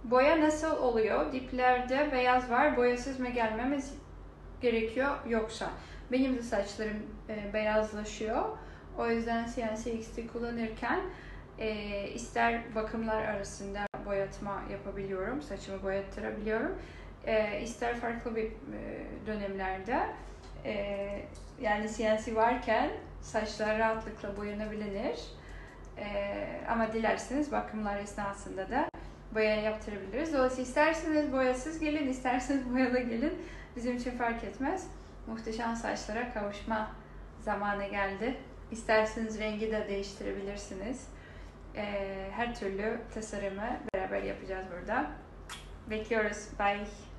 Boya nasıl oluyor? Diplerde beyaz var. Boyasız mı gelmemiz gerekiyor yoksa? Benim de saçlarım beyazlaşıyor. O yüzden CNC XT kullanırken ister bakımlar arasında boyatma yapabiliyorum. Saçımı boyattırabiliyorum. İster farklı bir dönemlerde yani CNC varken saçlar rahatlıkla boyanabilir. Ama dilerseniz bakımlar esnasında da boya yaptırabiliriz. Dolayısıyla isterseniz boyasız gelin, isterseniz boyalı gelin. Bizim için fark etmez. Muhteşem saçlara kavuşma zamanı geldi. İsterseniz rengi de değiştirebilirsiniz. Her türlü tasarımı beraber yapacağız burada. Bekliyoruz. Bye.